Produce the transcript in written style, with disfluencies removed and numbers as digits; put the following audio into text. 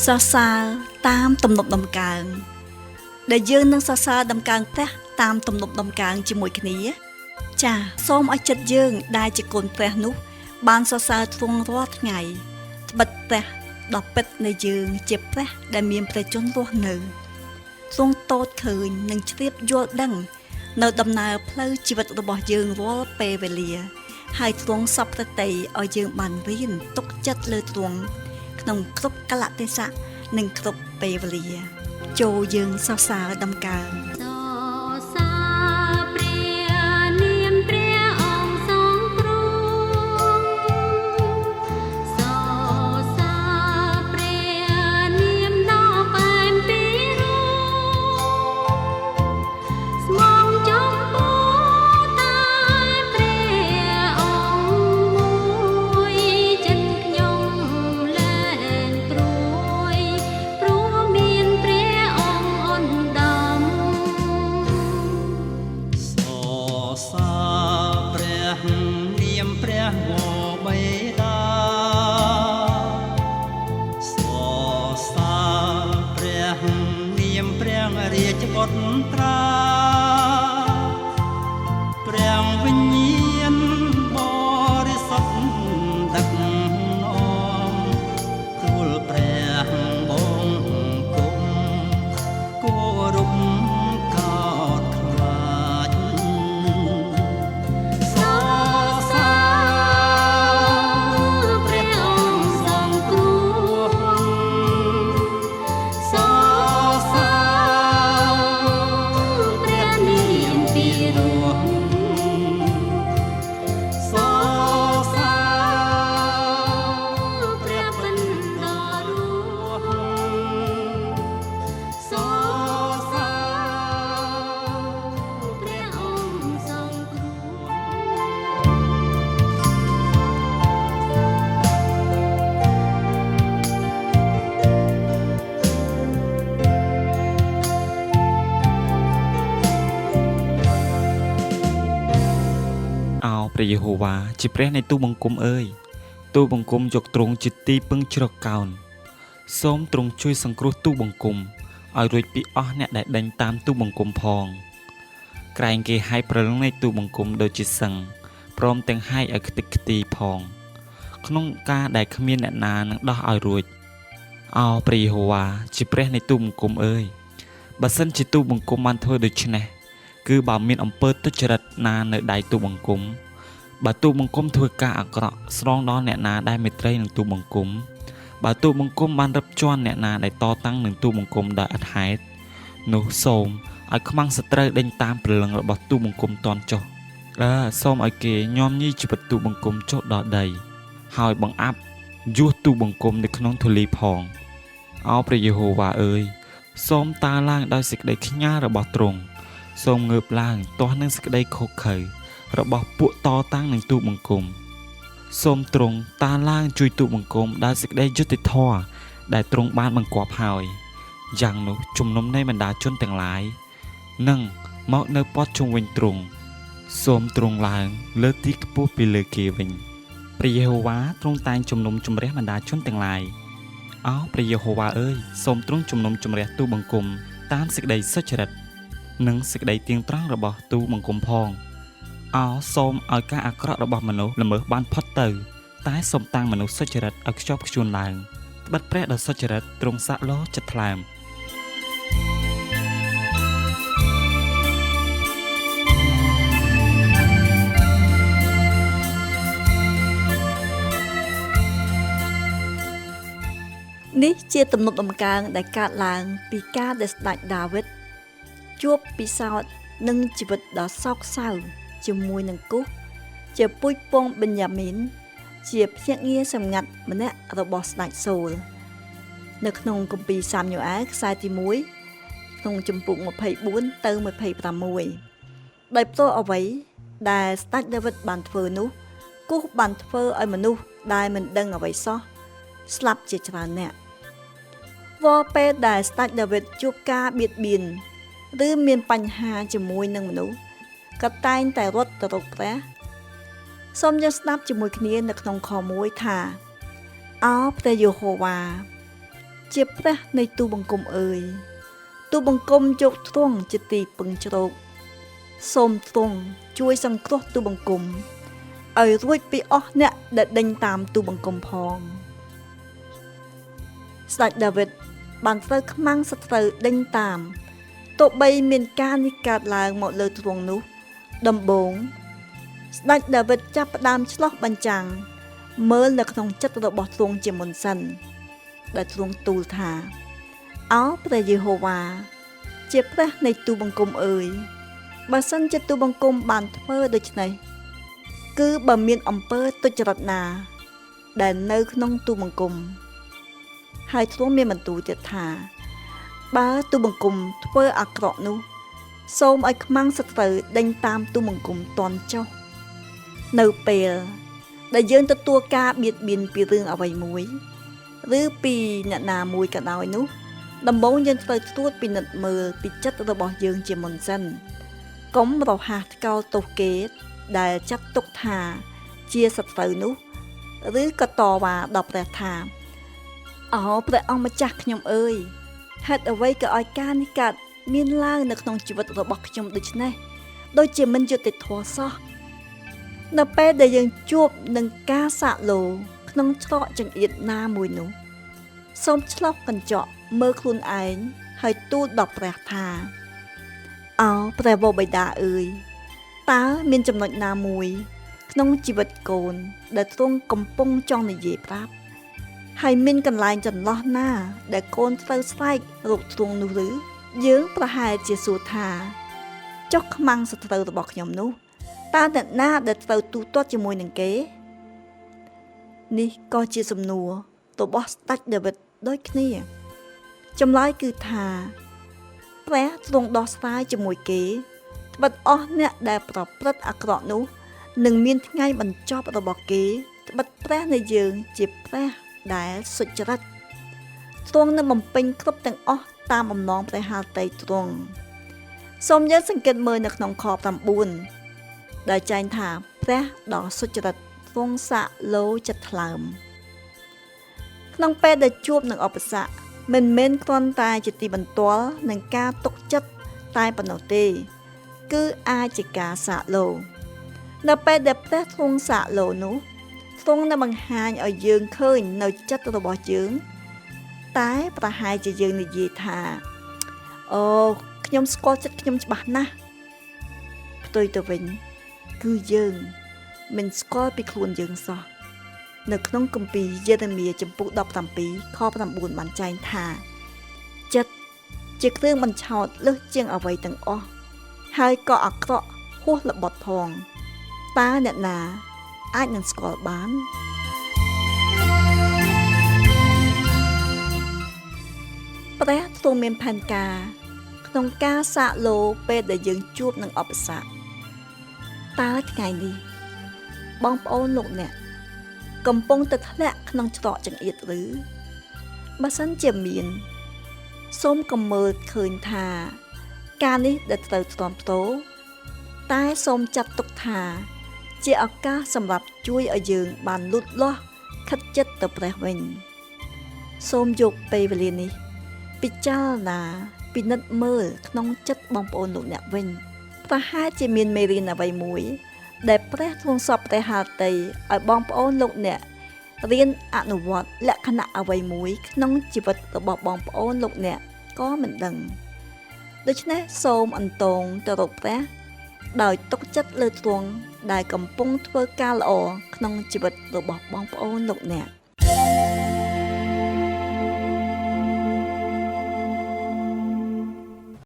សរសើរតាមទំនុកដំកើងដែលយើងនឹងសរសើរដំកើងព្រះតាមទំនុកដំកើងជាមួយគ្នាចាសសូមឲ្យចិត្តយើងដែលជាកូនព្រះនោះបានសរសើរទ្រង់រាល់ថ្ងៃត្បិតព្រះដ៏ពិតនៃយើងជាព្រះដែលមានព្រះជន្មរស់នៅទ្រង់តូចឃើញនិងជ្រាបយល់ដឹងនៅដំណើរផ្លូវជីវិតរបស់យើងរាល់ពេលវេលាហើយទ្រង់សពប្រតិឲ្យយើងបានរៀនទុកចិត្តលើទ្រង់ក្នុងគ្រប់កលៈទេសៈនិងគ្រប់ពេលវេលាចូលយើងសរសើរដំកើងព្រះវិញ្ញាណបរិសុទ្ធដឹកនាំទូលព្រះបង្គំគោរពកោតខ្លាចសរសើរព្រះអង្គសង្គ្រោះសរសើរព្រះនាមពីរោះព្រះយេហូវ៉ាជាព្រះនៃទូបង្គំអើយទូបង្គំយកទ្រង់ជាទីពឹងជ្រកកោនសូមទ្រង់ជួយសង្គ្រោះទូបង្គំឲ្យរួចពីអស់អ្នកដែលដេញតាមទូបង្គំផងក្រែងគេហាយព្រលឹងនៃទូបង្គំដូចជាសឹងព្រមទាំងហាយឲ្យខ្ទេចខ្ទីផងក្នុងការដែលគ្មានអ្នកណានឹងដោះឲ្យរួចព្រះយេហូវ៉ាជាព្រះនៃទូបង្គំអើយបើសិនជាទូបង្គំបានធ្វើដូច្នេះគឺបើមានអំពើទុច្ចរិតណានៅដៃទូបង្គំបើទូបង្គំធ្វើការអាក្រក់ស្រង់ដល់អ្នកណាដែលមេត្រីនឹងទូបង្គំបើទូបង្គំបានរឹបជាន់អ្នកណាដែលតតាំងនឹងទូបង្គំដោយអត់ហេតុនោះសូមឲ្យខ្មាំងសត្រូវដេញតាមព្រលឹងរបស់ទូបង្គំតន់ចុះសូមឲ្យគេញោមញីជីវិតទូបង្គំចុះដល់ដីហើយបង្អាប់យោះទូបង្គំនៅក្នុងធូលីផងព្រះយេហូវ៉ាអើយសូមតាឡើងដោយសេចក្តីខ្ញាល់របស់ទ្រង់សូមងើបឡើងទាស់នឹងសេចក្តីខុសខើរបស់ពួកតតាំងនឹងទូបង្គំសូមទ្រង់តាឡើងជួយទូបង្គំដោយសេចក្តីយុត្តិធម៌ដែលទ្រង់បានបង្គាប់ហើយយ៉ាងនោះជំនុំនៃបណ្ដាជនទាំងឡាយនឹងមកនៅព័ទ្ធជុំវិញទ្រង់សូមទ្រង់ឡើងលើទីខ្ពស់ពីលើគេវិញព្រះយេហូវ៉ាទ្រង់តែងជំនុំជម្រះបណ្ដាជនទាំងឡាយព្រះយេហូវ៉ាអើយសូមទ្រង់ជំនុំជម្រះទូបង្គំតាមសេចក្តីសុចរិតនិងសេចក្តីទៀងត្រង់របស់ទូបង្គំផងសូមឲ្យការអាក្រក់របស់មនុស្សល្មើសបានផុតទៅតែសូមតាំងមនុស្សសុចរិតឲ្យខ្ជាប់ខ្ជួនឡើងត្បិតព្រះដ៏សុចរិតទ្រង់សាក់លោចិត្តថ្លើមនេះជាទំនុកដំកើងដែលកើតឡើងពីការដែលស្ដេចដាវីតជួបពិសោធន៍នឹងជីវិតដ៏សោកសៅជាមួយនឹងគូសជាពូជពងបេនយ៉ាមីនជាភ្នាក់ងារសម្ងាត់ម្នាក់របស់ស្ដេចសូលនៅក្នុងគម្ពីរសាមយូអែលខ្សែទី1ក្នុងជំពូក24ទៅ26ដោយផ្ទាល់អ្វីដែលស្ដេចដាវីតបានធ្វើនោះគូសបានធ្វើឲ្យមនុស្សដែលមិនដឹងអ្វីសោះស្លាប់ជាច្រើនអ្នករាល់ពេលដែលស្ដេចដាវីតជួបការបៀតបៀនឬមានបញ្ហាជាមួយនឹងមនុស្សក៏តែងតែរត់ទៅរកព្រះសូមយើងស្ដាប់ជាមួយគ្នានៅក្នុងខ1ថាព្រះយេហូវ៉ា ជាព្រះនៃទូបង្គំអើយទូបង្គំយកទ្រង់ជាទីពឹងជ្រកសូមទ្រង់ជួយសង្គ្រោះទូបង្គំឲ្យរួចពីអស់អ្នកដែលដេញតាមទូបង្គំផងស្ដេចដាវីតបានត្រូវខ្មាំងសត្រូវដេញតាមទោះបីមានការនេះកើតឡើងមកលើទ្រង់នោះដំបូងស្ដេចដាវីតចាប់ផ្ដើមឆ្លោះបញ្ចាំងមើលនៅក្នុងចិត្តរបស់ទ្រង់ជាមុនសិនដែលទ្រង់ទូលថាអោព្រះយេហូវ៉ាជាព្រះនៃទូបង្គំអើយបើសិនជាទូបង្គំបានធ្វើដូច្នេះគឺបើមានអំពើទុច្ចរិតណាដែលនៅក្នុងទូបង្គំហើយទ្រង់មានបន្ទូលទៀតថាបើទូបង្គំធ្វើអាក្រក់នោះសូមឲ្យខ្មាំងសត្រូវដេញតាមទូបង្គំតន់ចុះនៅពេលដែលយើងទទួលការបៀតបៀនពីរឿងអ្វីមួយឬពីអ្នកណាមួយក៏ដោយនោះដំបូងយើងត្រូវត្រួតពិនិត្យមើលពីចិត្តរបស់យើងជាមុនសិនកុំរហ័សថ្កោលទោសគេដែលចាត់ទុកថាជាសត្រូវនោះឬក៏តវ៉ាដល់ព្រះថាអោព្រះអង្គម្ចាស់ខ្ញុំអើយហេតុអ្វីក៏ឲ្យការនេះកើតមានឡើងនៅក្នុងជីវិតរបស់ខ្ញុំដូច្នេះដូចជាមិនយុត្តិធម៌សោះនៅពេលដែលយើងជួបនឹងការសាក់ឡូក្នុងច្រកចង្អៀតណាមួយនោះសូមឆ្លុះកញ្ចក់មើលខ្លួនឯងហើយទូលដល់ព្រះថាអោព្រះវរបិតាអើយតើមានចំណុចណាមួយក្នុងជីវិតកូនដែលទ្រង់កំពុងចង់និយាយប្រាប់ហើយមានកន្លែងចន្លោះណាដែលកូនត្រូវស្រែករកទ្រង់នោះឬយើងប្រហែលជាសួរថាចុះខ្មាំងសត្រូវរបស់ខ្ញុំនោះតើអ្នកណាដែលត្រូវទូទាត់ជាមួយនឹងគេនេះក៏ជាសំណួររបស់ស្ដេចដាវីតដូចគ្នាចម្លើយគឺថាព្រះទ្រង់ដោះស្រាយជាមួយគេត្បិតអស់អ្នកដែលប្រព្រឹត្តអាក្រក់នោះនឹងមានថ្ងៃបញ្ចប់របស់គេត្បិតព្រះនៃយើងជាព្រះដែលសុចរិតទ្រង់នឹងបំពេញគ្រប់ទាំងអស់តាមបំណងព្រះハតីទ្រង់សូមយើងសង្កេតមើលនៅក្នុងខ9ដែលចែងថាព្រះដ៏សុចរិតទ្រង់សាក់ឡូចិត្តថ្លើមក្នុងពេលដែលជួបនឹងឧបសគ្គមិនមែនគ្រាន់តែជាទីបន្ទាល់នឹងការទុកចិត្តតែប៉ុណ្ណោះទេគឺអាចជាការសាក់ឡូនៅពេលដែលព្រះទ្រង់សាក់ឡូនោះទ្រង់នឹងបង្ហាញឲ្យយើងឃើញនៅចិត្តរបស់យើងតែប្រហែលជាយើងនិយាយថាអូខ្ញុំស្គាល់ចិត្តខ្ញុំច្បាស់ណាស់ផ្ទុយទៅវិញគឺយើងមិនស្គាល់ពីខ្លួនយើងសោះនៅក្នុងគម្ពីរយេរេមៀចំពុក17ខ9បានចែងថាចិត្តជាគ្រឿងបញ្ឆោតលើសជាងអ្វីទាំងអស់ហើយក៏អាក្រក់ហួសល្បត់ផងតើអ្នកណាអាចនឹងស្គាល់បានព្រះទ្រង់មានផែនការក្នុងការសាកឡូពេលដែលយើងជួបនឹងឧបសគ្គតើថ្ងៃនេះបងប្អូនលោកអ្នកកំពុងតែធ្លាក់ក្នុងច្រកចង្អៀតឬបើសិនជាមានសូមកុំមើលឃើញថាការនេះដែលត្រូវទ្រាំទ្រតែសូមចាត់ទុកថាជាឱកាសសម្រាប់ជួយឲ្យយើងបានលូតលាស់ខិតជិតទៅព្រះវិញសូមយកពេលវេលានេះពិចារណាពិនិត្យមើលក្នុងចិត្តបងប្អូនលោកអ្នកវិញប្រហែលជាមានមេរៀនអ្វីមួយដែលព្រះទ្រង់សពព្រះハតីឲ្យបងប្អូនលោកអ្នករៀនអនុវត្តលក្ខណៈអ្វីមួយក្នុងជីវិតរបស់បងប្អូនលោកអ្នកក៏មិនដឹងដូច្នេះសូមអន្តងទៅរកព្រះដោយទុកចិត្តលើទ្រង់ដែលកំពុងធ្វើការល្អក្នុងជីវិតរបស់បងប្អូនលោកអ្នក